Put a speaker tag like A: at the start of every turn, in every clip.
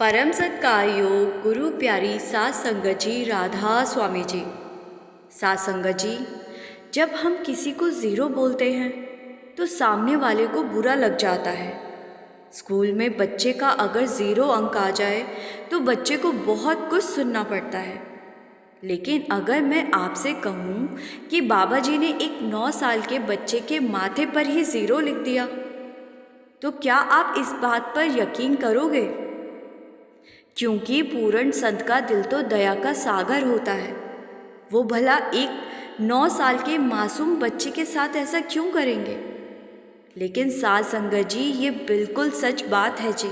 A: परम सत्कार योग गुरु प्यारी सात संगत जी राधा स्वामी जी। सात संगत जी, जब हम किसी को ज़ीरो बोलते हैं तो सामने वाले को बुरा लग जाता है। स्कूल में बच्चे का अगर ज़ीरो अंक आ जाए तो बच्चे को बहुत कुछ सुनना पड़ता है। लेकिन अगर मैं आपसे कहूँ कि बाबा जी ने एक 9 साल के बच्चे के माथे पर ही ज़ीरो लिख दिया, तो क्या आप इस बात पर यकीन करोगे? क्योंकि पूर्ण संत का दिल तो दया का सागर होता है। वो भला एक 9 साल के मासूम बच्चे के साथ ऐसा क्यों करेंगे? लेकिन सात संगत जी, ये बिल्कुल सच बात है जी।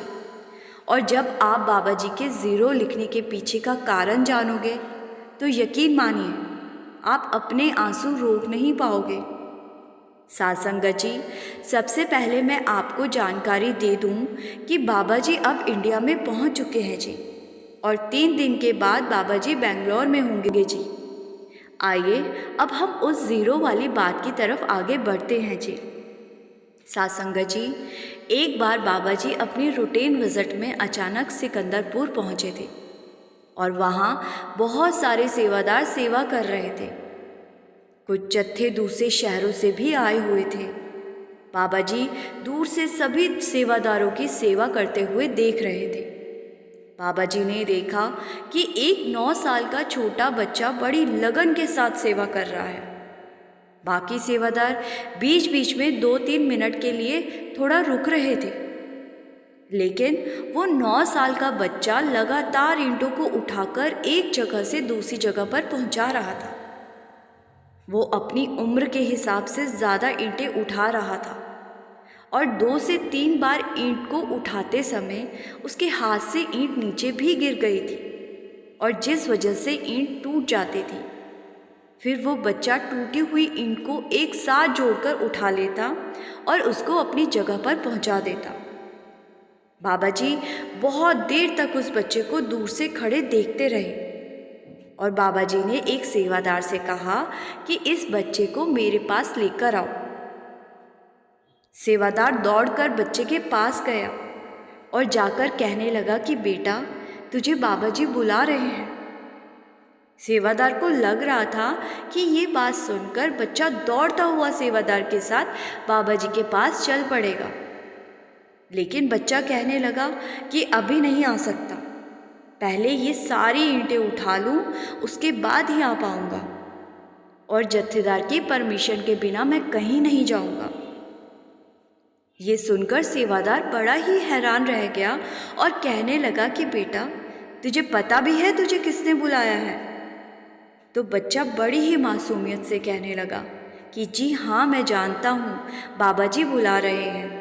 A: और जब आप बाबा जी के ज़ीरो लिखने के पीछे का कारण जानोगे तो यकीन मानिए आप अपने आंसू रोक नहीं पाओगे। सात संगत जी, सबसे पहले मैं आपको जानकारी दे दूं कि बाबा जी अब इंडिया में पहुंच चुके हैं जी, और 3 दिन के बाद बाबा जी बेंगलोर में होंगे जी। आइए अब हम उस ज़ीरो वाली बात की तरफ आगे बढ़ते हैं जी। सात संगत जी, एक बार बाबा जी अपनी रूटीन विज़िट में अचानक सिकंदरपुर पहुंचे थे और वहाँ बहुत सारे सेवादार सेवा कर रहे थे। कुछ जत्थे दूसरे शहरों से भी आए हुए थे। बाबा जी दूर से सभी सेवादारों की सेवा करते हुए देख रहे थे। बाबा जी ने देखा कि एक 9 साल का छोटा बच्चा बड़ी लगन के साथ सेवा कर रहा है। बाकी सेवादार बीच बीच में 2-3 मिनट के लिए थोड़ा रुक रहे थे, लेकिन वो 9 साल का बच्चा लगातार ईंटों को उठाकर एक जगह से दूसरी जगह पर पहुंचा रहा था। वो अपनी उम्र के हिसाब से ज़्यादा ईंटें उठा रहा था और 2 से 3 बार ईंट को उठाते समय उसके हाथ से ईंट नीचे भी गिर गई थी और जिस वजह से ईंट टूट जाती थी। फिर वो बच्चा टूटी हुई ईंट को एक साथ जोड़कर उठा लेता और उसको अपनी जगह पर पहुंचा देता। बाबा जी बहुत देर तक उस बच्चे को दूर से खड़े देखते रहे और बाबा जी ने एक सेवादार से कहा कि इस बच्चे को मेरे पास लेकर आओ। सेवादार दौड़कर बच्चे के पास गया और जाकर कहने लगा कि बेटा, तुझे बाबा जी बुला रहे हैं। सेवादार को लग रहा था कि ये बात सुनकर बच्चा दौड़ता हुआ सेवादार के साथ बाबा जी के पास चल पड़ेगा, लेकिन बच्चा कहने लगा कि अभी नहीं आ सकता, पहले ये सारी ईंटें उठा लूँ, उसके बाद ही आ पाऊँगा, और जत्थेदार की परमिशन के बिना मैं कहीं नहीं जाऊँगा। ये सुनकर सेवादार बड़ा ही हैरान रह गया और कहने लगा कि बेटा, तुझे पता भी है तुझे किसने बुलाया है? तो बच्चा बड़ी ही मासूमियत से कहने लगा कि जी हाँ, मैं जानता हूँ, बाबा जी बुला रहे हैं,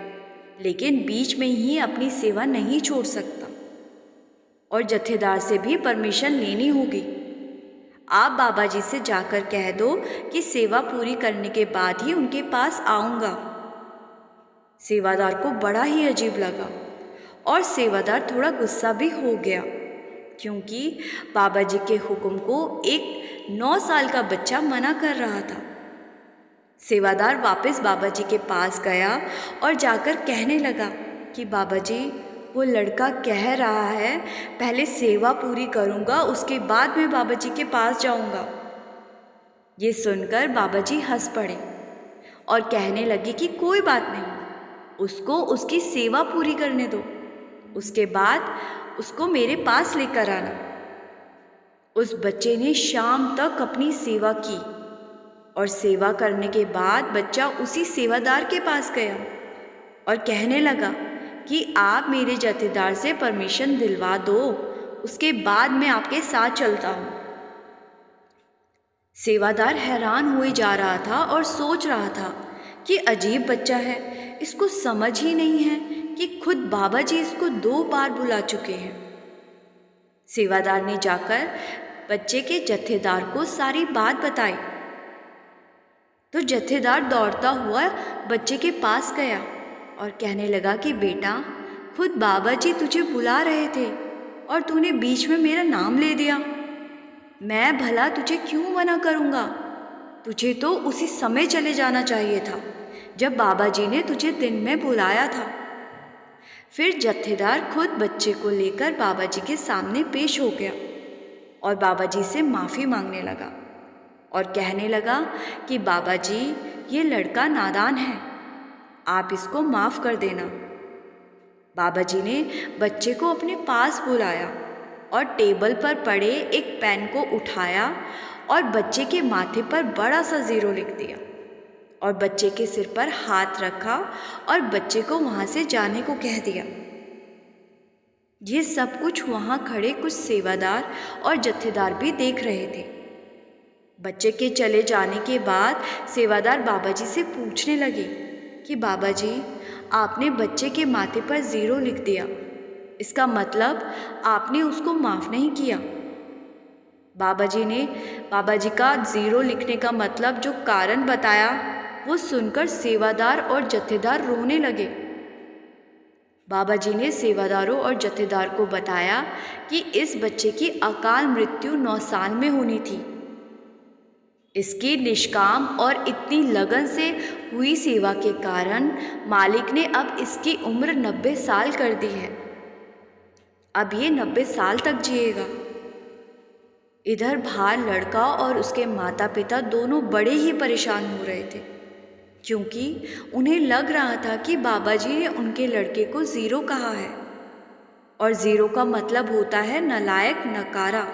A: लेकिन बीच में ही अपनी सेवा नहीं छोड़ सकता और जत्थेदार से भी परमिशन लेनी होगी। आप बाबा जी से जाकर कह दो कि सेवा पूरी करने के बाद ही उनके पास आऊँगा। सेवादार को बड़ा ही अजीब लगा और सेवादार थोड़ा गुस्सा भी हो गया, क्योंकि बाबा जी के हुक्म को एक 9 साल का बच्चा मना कर रहा था। सेवादार वापस बाबा जी के पास गया और जाकर कहने लगा कि बाबा जी, वो लड़का कह रहा है पहले सेवा पूरी करूँगा, उसके बाद मैं बाबा जी के पास जाऊँगा। ये सुनकर बाबा जी हंस पड़े और कहने लगे कि कोई बात नहीं, उसको उसकी सेवा पूरी करने दो, उसके बाद उसको मेरे पास लेकर आना। उस बच्चे ने शाम तक अपनी सेवा की और सेवा करने के बाद बच्चा उसी सेवादार के पास गया और कहने लगा कि आप मेरे जत्थेदार से परमिशन दिलवा दो, उसके बाद मैं आपके साथ चलता हूँ। सेवादार हैरान हुए जा रहा था और सोच रहा था कि अजीब बच्चा है, इसको समझ ही नहीं है कि खुद बाबा जी इसको 2 बार बुला चुके हैं। सेवादार ने जाकर बच्चे के जत्थेदार को सारी बात बताई तो जत्थेदार दौड़ता हुआ बच्चे के पास गया और कहने लगा कि बेटा, खुद बाबा जी तुझे बुला रहे थे और तूने बीच में मेरा नाम ले दिया। मैं भला तुझे क्यों मना करूँगा? तुझे तो उसी समय चले जाना चाहिए था जब बाबा जी ने तुझे दिन में बुलाया था। फिर जत्थेदार खुद बच्चे को लेकर बाबा जी के सामने पेश हो गया और बाबा जी से माफ़ी मांगने लगा और कहने लगा कि बाबा जी, ये लड़का नादान है, आप इसको माफ़ कर देना। बाबा जी ने बच्चे को अपने पास बुलाया और टेबल पर पड़े एक पेन को उठाया और बच्चे के माथे पर बड़ा सा 0 लिख दिया और बच्चे के सिर पर हाथ रखा और बच्चे को वहाँ से जाने को कह दिया। ये सब कुछ वहाँ खड़े कुछ सेवादार और जत्थेदार भी देख रहे थे। बच्चे के चले जाने के बाद सेवादार बाबा जी से पूछने लगे कि बाबा जी, आपने बच्चे के माथे पर 0 लिख दिया, इसका मतलब आपने उसको माफ़ नहीं किया। बाबा जी का 0 लिखने का मतलब जो कारण बताया वो सुनकर सेवादार और जत्थेदार रोने लगे। बाबा जी ने सेवादारों और जत्थेदार को बताया कि इस बच्चे की अकाल मृत्यु 9 साल में होनी थी। इसकी निष्काम और इतनी लगन से हुई सेवा के कारण मालिक ने अब इसकी उम्र 90 साल कर दी है। अब ये 90 साल तक जिएगा। इधर बाहर लड़का और उसके माता पिता दोनों बड़े ही परेशान हो रहे थे, क्योंकि उन्हें लग रहा था कि बाबा जी ने उनके लड़के को 0 कहा है और 0 का मतलब होता है नालायक, नकारा।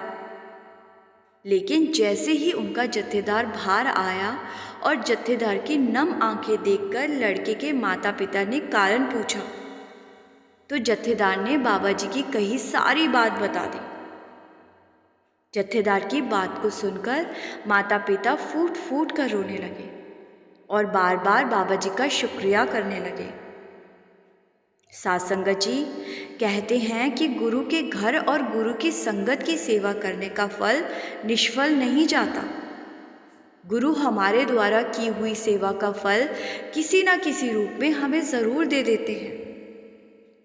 A: लेकिन जैसे ही उनका जत्थेदार बाहर आया और जत्थेदार की नम आंखें देखकर लड़के के माता पिता ने कारण पूछा, तो जत्थेदार ने बाबा जी की कही सारी बात बता दी। जत्थेदार की बात को सुनकर माता पिता फूट फूट कर रोने लगे और बार बार बाबा जी का शुक्रिया करने लगे। साध संगत जी कहते हैं कि गुरु के घर और गुरु की संगत की सेवा करने का फल निष्फल नहीं जाता। गुरु हमारे द्वारा की हुई सेवा का फल किसी न किसी रूप में हमें ज़रूर दे देते हैं।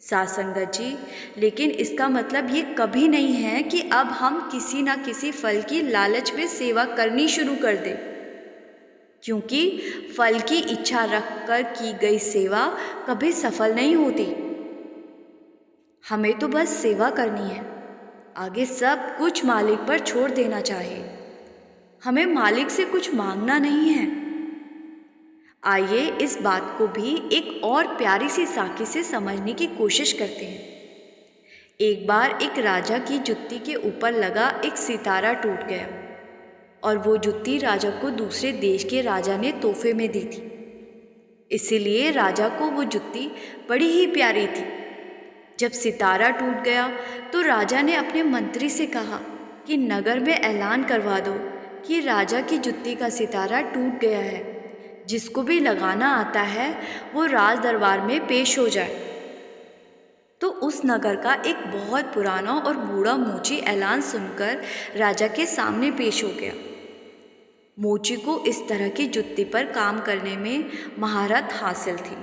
A: साध संगत जी, लेकिन इसका मतलब ये कभी नहीं है कि अब हम किसी न किसी फल की लालच में सेवा करनी शुरू कर दें, क्योंकि फल की इच्छा रखकर की गई सेवा कभी सफल नहीं होती। हमें तो बस सेवा करनी है, आगे सब कुछ मालिक पर छोड़ देना चाहिए। हमें मालिक से कुछ मांगना नहीं है। आइए इस बात को भी एक और प्यारी सी साखी से समझने की कोशिश करते हैं। एक बार एक राजा की जुत्ती के ऊपर लगा एक सितारा टूट गया और वो जुत्ती राजा को दूसरे देश के राजा ने तोहफे में दी थी। इसीलिए राजा को वो जुत्ती बड़ी ही प्यारी थी। जब सितारा टूट गया तो राजा ने अपने मंत्री से कहा कि नगर में ऐलान करवा दो कि राजा की जुत्ती का सितारा टूट गया है, जिसको भी लगाना आता है वो राज दरबार में पेश हो जाए। तो उस नगर का एक बहुत पुराना और बूढ़ा मोची ऐलान सुनकर राजा के सामने पेश हो गया। मोची को इस तरह की जुत्ती पर काम करने में महारत हासिल थी।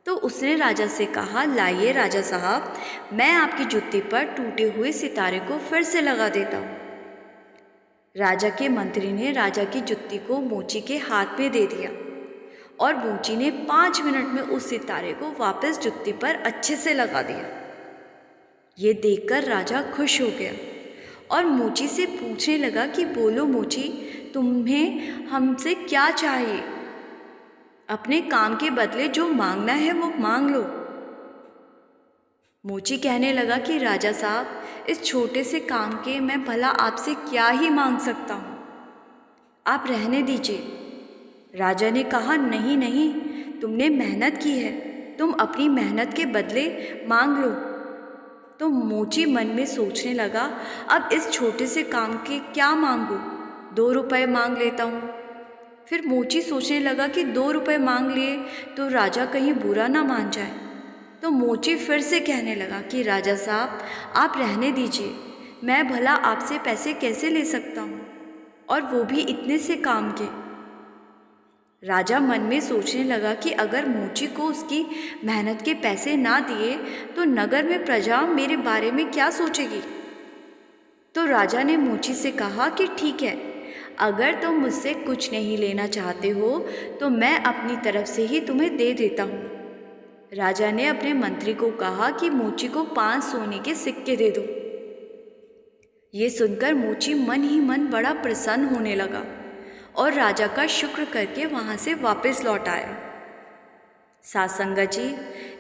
A: तो उसने राजा से कहा, लाइए राजा साहब, मैं आपकी जुत्ती पर टूटे हुए सितारे को फिर से लगा देता हूँ। राजा के मंत्री ने राजा की जुत्ती को मोची के हाथ में दे दिया और मोची ने 5 मिनट में उस सितारे को वापस जुत्ती पर अच्छे से लगा दिया। ये देखकर राजा खुश हो गया और मोची से पूछने लगा कि बोलो मोची, तुम्हें हमसे क्या चाहिए? अपने काम के बदले जो मांगना है वो मांग लो। मोची कहने लगा कि राजा साहब, इस छोटे से काम के मैं भला आपसे क्या ही मांग सकता हूँ, आप रहने दीजिए। राजा ने कहा, नहीं नहीं, तुमने मेहनत की है, तुम अपनी मेहनत के बदले मांग लो। तो मोची मन में सोचने लगा, अब इस छोटे से काम के क्या मांगूं, 2 रुपए मांग लेता हूँ। फिर मोची सोचने लगा कि 2 रुपए मांग लिए तो राजा कहीं बुरा ना मान जाए। तो मोची फिर से कहने लगा कि राजा साहब, आप रहने दीजिए, मैं भला आपसे पैसे कैसे ले सकता हूँ, और वो भी इतने से काम के। राजा मन में सोचने लगा कि अगर मोची को उसकी मेहनत के पैसे ना दिए तो नगर में प्रजा मेरे बारे में क्या सोचेगी। तो राजा ने मोची से कहा कि ठीक है, अगर तुम मुझसे कुछ नहीं लेना चाहते हो तो मैं अपनी तरफ से ही तुम्हें दे देता हूँ। राजा ने अपने मंत्री को कहा कि मोची को 5 सोने के सिक्के दे दो। ये सुनकर मोची मन ही मन बड़ा प्रसन्न होने लगा और राजा का शुक्र करके वहाँ से वापस लौट आया। साथ संगत जी,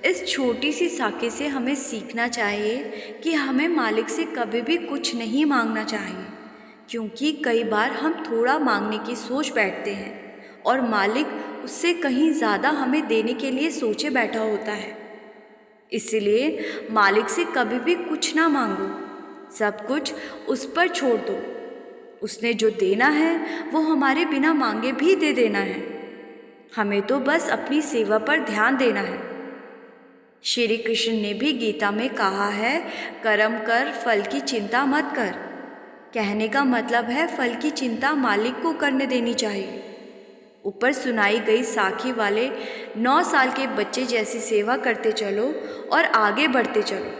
A: इस छोटी सी साके से हमें सीखना चाहिए कि हमें मालिक से कभी भी कुछ नहीं मांगना चाहिए, क्योंकि कई बार हम थोड़ा मांगने की सोच बैठते हैं और मालिक उससे कहीं ज़्यादा हमें देने के लिए सोचे बैठा होता है। इसलिए मालिक से कभी भी कुछ ना मांगो, सब कुछ उस पर छोड़ दो। उसने जो देना है वो हमारे बिना मांगे भी दे देना है, हमें तो बस अपनी सेवा पर ध्यान देना है। श्री कृष्ण ने भी गीता में कहा है, कर्म कर, फल की चिंता मत कर। कहने का मतलब है फल की चिंता मालिक को करने देनी चाहिए। ऊपर सुनाई गई साखी वाले 9 साल के बच्चे जैसी सेवा करते चलो और आगे बढ़ते चलो।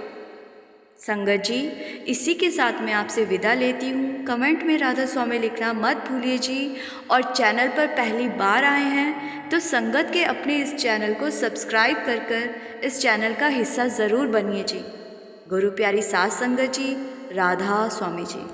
A: संगत जी, इसी के साथ मैं आपसे विदा लेती हूँ। कमेंट में राधा स्वामी लिखना मत भूलिए जी। और चैनल पर पहली बार आए हैं तो संगत के अपने इस चैनल को सब्सक्राइब कर इस चैनल का हिस्सा ज़रूर बनिए जी। गुरु प्यारी सास संगत जी, राधा स्वामी जी।